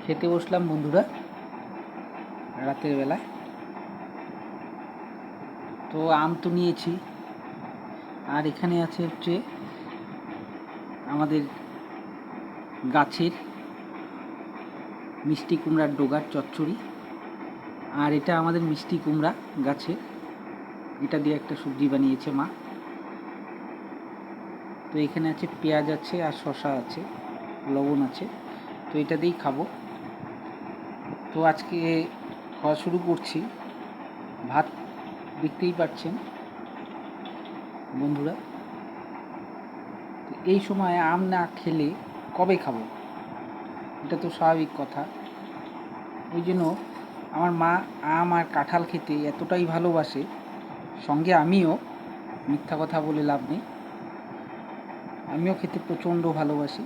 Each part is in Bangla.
খেতে বসলাম বন্ধুরা রাতের বেলায়। তো আম তো নিয়েছি, আর এখানে আছে হচ্ছে আমাদের গাছের মিষ্টি কুমড়ার ডোগার চচ্চড়ি। আর এটা আমাদের মিষ্টি কুমড়া গাছে, এটা দিয়ে একটা সবজি বানিয়েছে মা। তো এখানে আছে পেঁয়াজ আছে, আর শসা আছে, লবণ আছে। তো এটা দিয়েই খাবো। তো আজকে খাওয়া শুরু করছি। ভাত দেখতেই পাচ্ছেন বন্ধুরা। তো এই সময় আম না খেলে কবে খাবো, এটা তো স্বাভাবিক কথা। ওই জন্য আমার মা আম আর কাঁঠাল খেতে এতটাই ভালোবাসে, সঙ্গে আমিও, মিথ্যা কথা বলে লাভ নেই, আমিও খেতে প্রচণ্ড ভালোবাসি,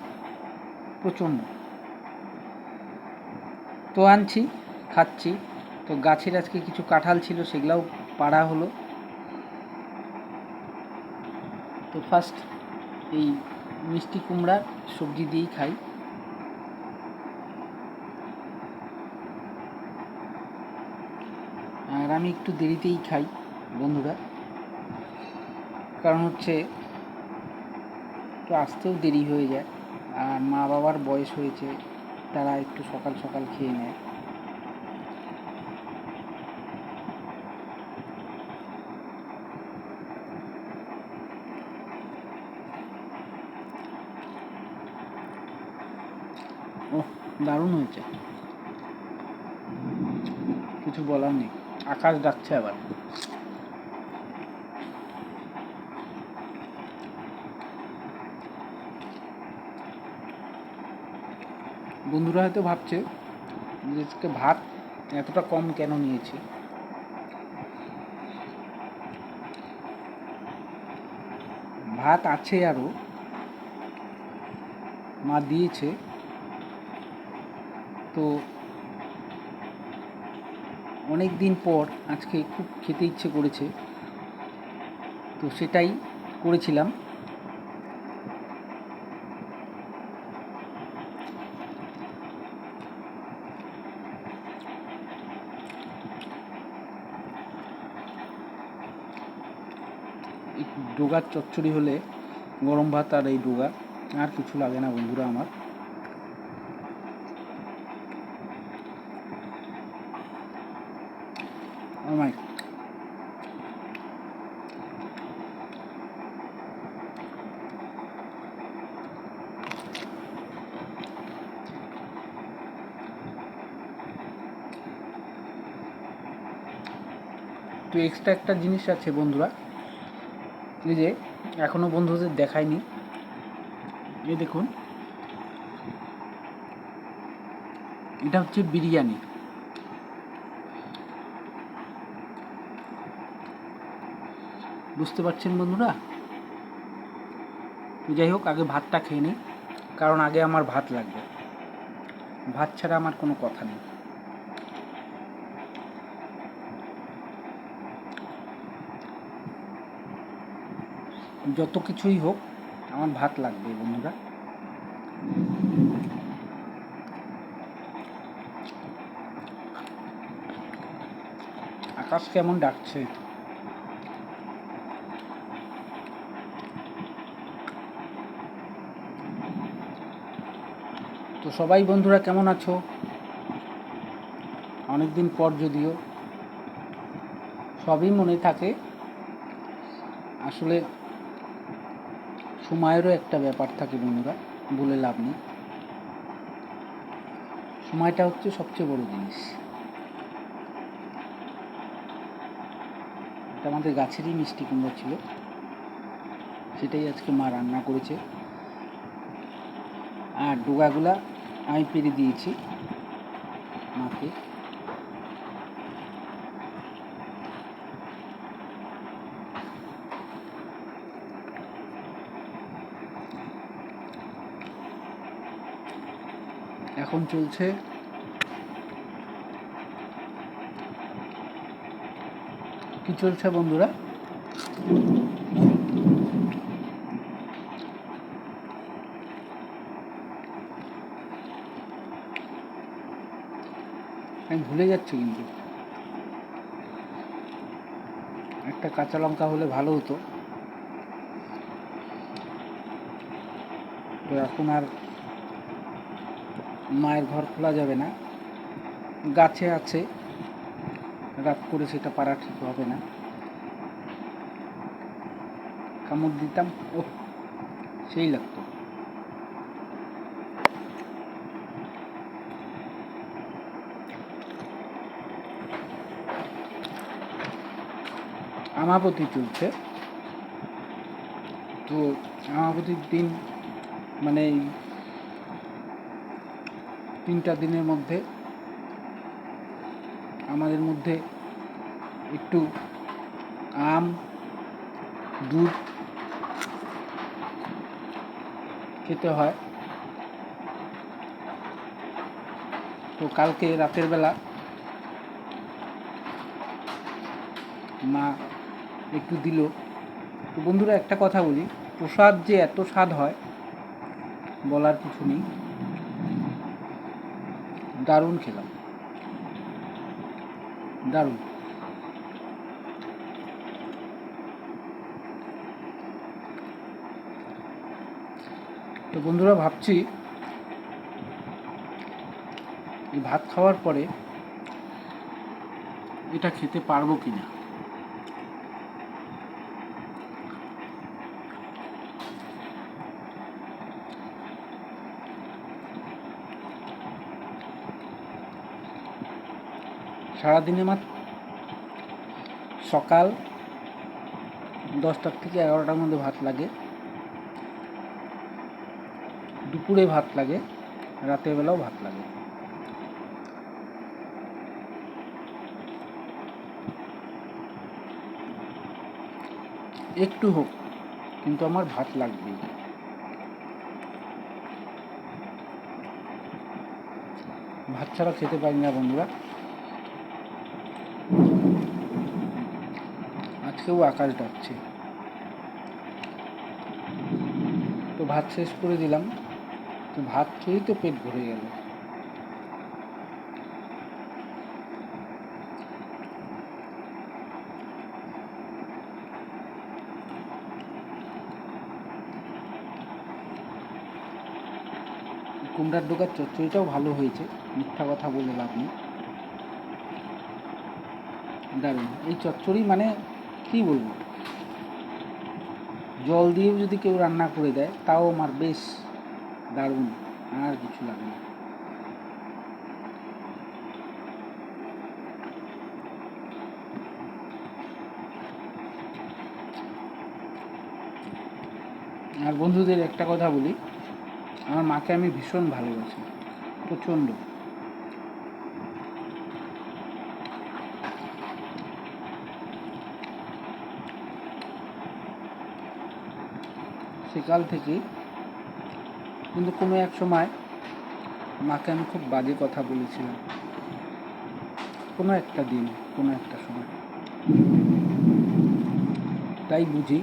প্রচণ্ড। তো আনছি, খাচ্ছি। তো গাছের আজকে কিছু কাঁঠাল ছিল, সেগুলাও পাড়া হলো। তো ফার্স্ট এই মিষ্টি কুমড়ার সবজি দিয়েই খাই। আর আমি একটু দেরিতেই খাই বন্ধুরা, কারণ হচ্ছে একটু আসতেও দেরি হয়ে যায়। আর মা বাবার বয়স হয়েছে, তারা একটু সকাল সকাল খেয়ে নেয়। ওহ, দারুণ হয়েছে, কিছু বলার নেই। আকাশ ডাকছে আবার। বন্ধুরা হয়তো ভাবছে যে আজকে ভাত এতটা কম কেন নিয়েছি। ভাত আছে আরও, মা দিয়েছে। তো অনেক দিন পর আজকে খুব খেতে ইচ্ছে করেছে, তো সেটাই করেছিলাম। এই ডোগার চচ্চড়ি হলে গরম ভাত আর এই ডোগা, আর কিছু লাগে না বন্ধুরা আমার। আমার তো এক্সট্রা একটা জিনিস আছে বন্ধুরা, এই যে এখনও বন্ধুদের দেখায়নি। এই দেখুন, এটা হচ্ছে বিরিয়ানি। বুঝতে পারছেন বন্ধুরা? তো যাই হোক, আগে ভাতটা খেয়ে নিই, কারণ আগে আমার ভাত লাগবে। ভাত ছাড়া আমার কোনো কথা নেই। যত কিছুই হোক, আমার ভাত লাগবে বন্ধুরা। আকাশ কেমন ডাকছে। তো সবাই বন্ধুরা কেমন আছো? অনেক দিন পর, যদিও সবই মনে থাকে, আসলে সময়েরও একটা ব্যাপার থাকে বন্ধুরা, বলে লাভ নেই। সময়টা হচ্ছে সবচেয়ে বড় জিনিস। এটা আমাদের গাছেরই মিষ্টি কুমড়া ছিল, সেটাই আজকে মা রান্না করেছে। আর ডোগাগুলা আমি পেরে দিয়েছি মাকে। এখন চলছে কি চলছে বন্ধুরা? আমি ভুলে যাচ্ছি, কিন্তু একটা কাঁচা লঙ্কা হলে ভালো হতো। তো এখন আর মায়ের ঘর খোলা যাবে না, গাছে আছে, রাত করে সেটা পারা ঠিক হবে না। কামড় দিতাম, ও সেই লাগতো। আমাবতী চলছে, তো আমাবতীর দিন মানে 3টা দিনের মধ্যে আমাদের মধ্যে একটু আম, দুধ খেতে হয়। তো কালকে রাতের বেলা মা একটু দিল। তো বন্ধুরা, একটা কথা বলি, প্রসাদ যে এত স্বাদ হয় বলার কিছু নেই। দারুণ খেলাম, দারুণ। তো বন্ধুরা, ভাবছি এই ভাত খাওয়ার পরে এটা খেতে পারবো কি না। সারাদিনে মাত্র সকাল 10টা থেকে 11টার মধ্যে ভাত লাগে, দুপুরে ভাত লাগে, রাতের বেলাও ভাত লাগে। একটু হোক, কিন্তু আমার ভাত লাগবেই। ভাত ছাড়া খেতে পারি না বন্ধুরা। আজকেও আকাশ ডাকছে। তো ভাত শেষ করে দিলাম, তো ভাত খেয়েই তো পেট ভরে গেল। কুমড়ার ডোকার চচ্চড়িটাও ভালো হয়েছে, মিথ্যা কথা বলে লাভ নেই, দারুণ। এই চচ্চড়ি মানে কী বলবো, জল দিয়েও যদি কেউ রান্না করে দেয় তাও আমার বেশ দারুণ, আর কিছু লাগে না। আর বন্ধুদের একটা কথা বলি, আমার মাকে আমি ভীষণ ভালোবাসি, প্রচণ্ড। সেকাল থেকে, কিন্তু কোনো এক সময় মাকে আমি খুব বাজে কথা বলেছিলাম, কোনো একটা দিন, কোনো একটা সময়। তাই বুঝি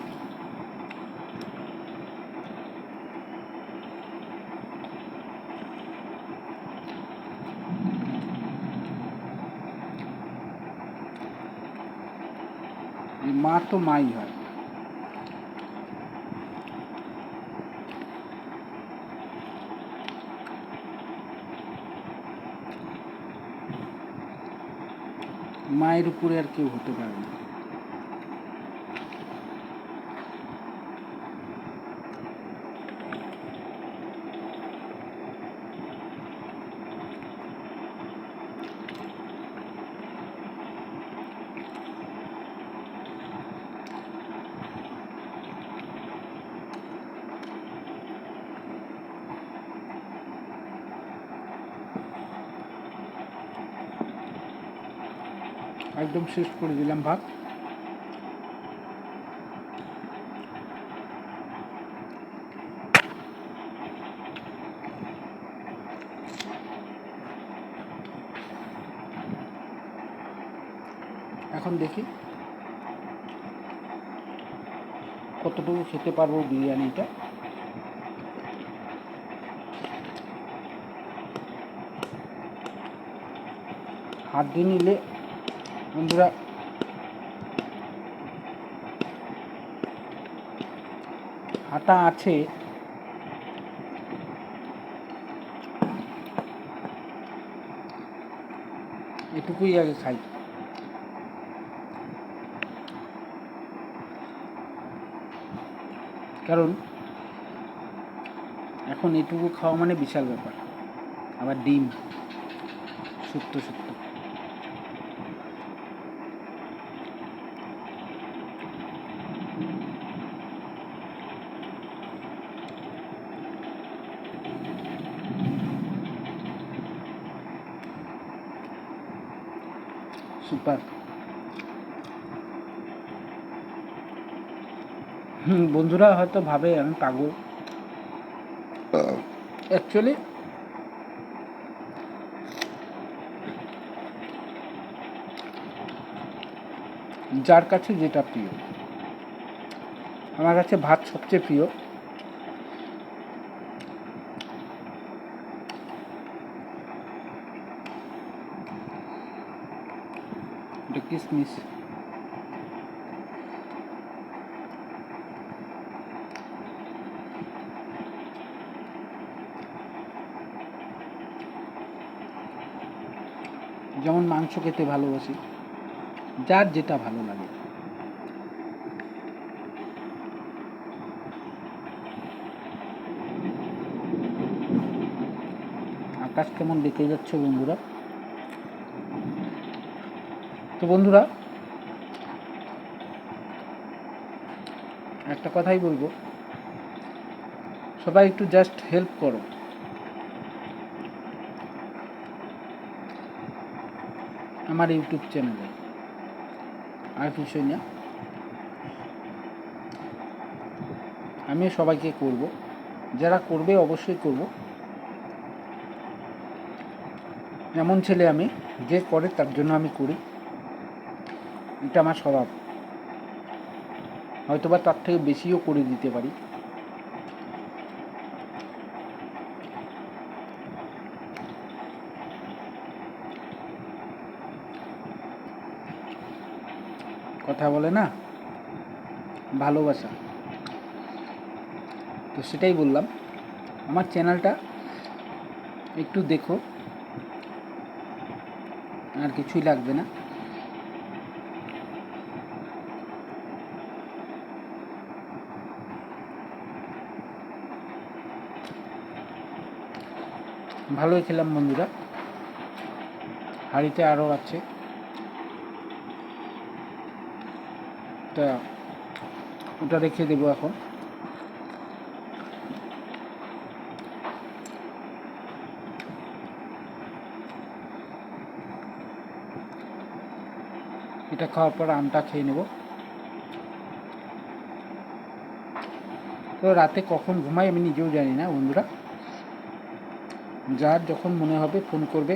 মা তো মাই হয়। মায়ের উপরে আর কেউ হতে পারে না। একদম শেষ করে দিলাম ভাত। এখন দেখি কতটুকু খেতে পারবো বিরিয়ানিটা। হাত দিয়ে নিলে বন্ধুরা আটা আছে, এটুকুই আগে খাই। কারণ এখন এটুকু খাওয়া মানে বিশাল ব্যাপার। আবার ডিম শুক্ত শুক্ত। সুপার। বন্ধুরা হয়তো ভাবে আমি পাগল, অ্যাকচুয়ালি যার কাছে যেটা প্রিয়। আমার কাছে ভাত সবচেয়ে প্রিয়। এটা কিসমিস। যেমন মাংস খেতে ভালোবাসি, যার যেটা ভালো লাগে। আকাশ কেমন দেখে যাচ্ছে বন্ধুরা। তো বন্ধুরা একটা কথাই বলবো, সবাই একটু জাস্ট হেল্প করো। আমার ইউটিউব চ্যানেলে আর কিছুই না, আমিও সবাইকে করব, যারা করবে অবশ্যই করব। এমন ছেলে আমি, যে করে তার জন্য আমি করি, এটা আমার স্বভাব। হয়তোবা তার থেকে বেশিও করে দিতে পারি। কথা বলে না ভালোবাসা, তো সেটাই বললাম। আমার চ্যানেলটা একটু দেখো, আর কিছুই লাগবে না। ভালোই খেলাম বন্ধুরা, হাঁড়িতে আরও আছে, তা ওটা রেখে দেবো এখন। এটা খাওয়ার পর আমটা খেয়ে নেব। তো রাতে কখন ঘুমাই আমি নিজেও জানি না বন্ধুরা। যার যখন মনে হবে ফোন করবে,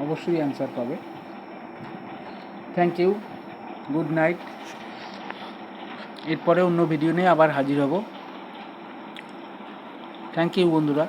অবশ্যই অ্যান্সার পাবে। Thank you, good night. এরপরে অন্য ভিডিও নিয়ে আবার হাজির হব। থ্যাংক ইউ বন্ধুরা।